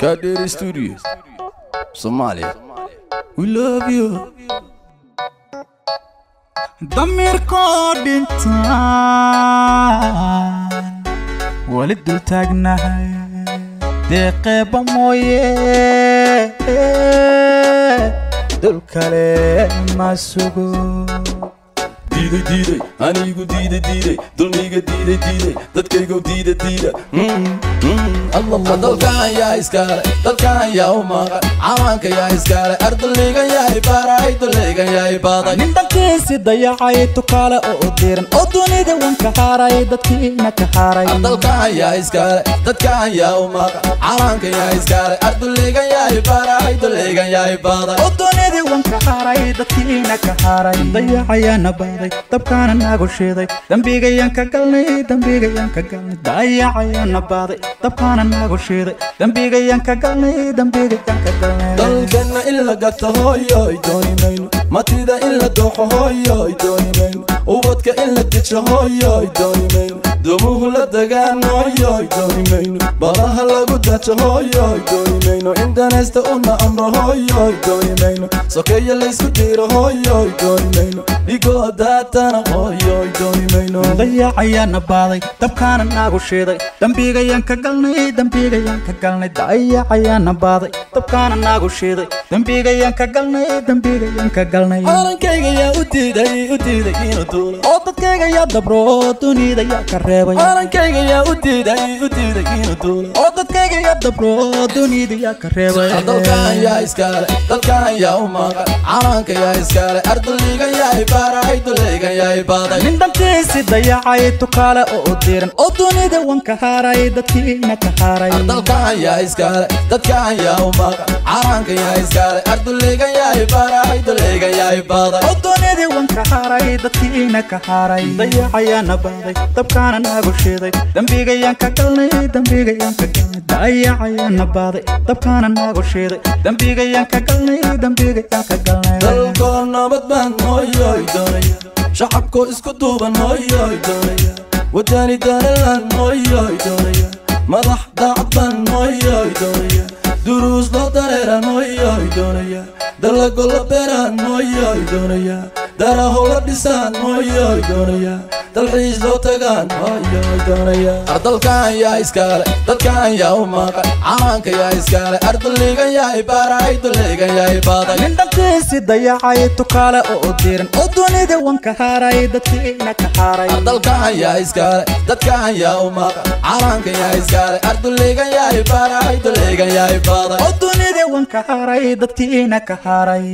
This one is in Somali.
Kadiri Studios, Somalia. We love you. ضمير كودنتان ولد التاجناي دقيق بمويه دول كلام ما سوق Diide, anigu diide, dulmiga diide, dadkaygu diide. Allah dalkan yaa iskale, dalkan yaa u maqan, calanka yaa iskale, ardayga yaa ibaray, dulayga yaa ibaday. nin dalkiisi dayacay tukaale oo diiran oo dunida wanka haaray dadkiina ka haaray. Dalkan yaa iskale, dadkan yaa u maqan, calanka yaa iskale, ardayga yaa ibaray, dulayga yaa ibaday. oo dunida wanka haaray dadkiina ka haaray. Dayacayana baday dabkaana nagu shiiday dambigayan ka galnay dayacayana baday dabkaana nagu shiiday dambigayan ka galnay dalkana illa gata hooyoy dooni mayno matida illa dooxo hooyoy dooni mayno ubadka illa dijo hooyoy dooni mayno dumuhu la dagaan hooyoy dooni mayno badaha lagu dajo hooyoy dooni mayno indanaysta una amro hooyoy dooni mayno sokeeya laysku diiro hooyoy dooni mayno dhigoo daatana hooyoy dooni mayno dayacayana baday dabkaana nagu shiiday dambigayan ka galnay dayacayana baday dabkaana nagu shiiday dambigayan ka galnay calankayga yaa u diiday inuu duulo oo dadkayga yaa dabro dunida yaa ka reebay calankayga yaa u diiday inuu duulo oo dadkayga yaa dabro dunida yaa ka reebay. dalkan yaa iskale, dalkan yaa u maqan, calanka yaa iskale, ardayga yaa ibaray, dulayga yaa ibaday. nin dalkiisi dayacay tukaale oo diiran oo dunida wanka haaray dadkiina ka haaray. dalkan yaa iskale, dadkan yaa u maqan, calanka yaa iskale, ardayga yaa ibaray, dulayga yaa ibaday. oo dunida wanka haaray dadkiina ka haaray. Dayacayana baday dabkaana nagu shiiday dambigayan ka galnay dayacayana baday dabkaana nagu shiiday dambigayan ka galnay dalkoo nabad baan hooyoy doonaya shacabkoo isku duuban hooyoy doonaya wadani danalan hooyoy doonaya madax daacad baan hooyoy doonaya duruus loo dareeran hooyoy doonaya dalago la beeraan hooyoy doonaya daraho la dhisaan hooyoy doonaya dalxiis loo tagaan hooyoy doonaya dalkan yaa iskale, dadkan yaa u maqan, calanka yaa iskale, ardayga yaa ibaray, dulayga yaa ibaday. nin dalkiisi dayacay tukaale oo diiran oo dunida wanka haaray dadkiina ka haaray. dalkan yaa iskale, dadkan yaa u maqan, calanka yaa iskale, ardayga yaa ibaray, dulayga yaa ibaday. oo dunida wanka haaray dadkiina ka haaray.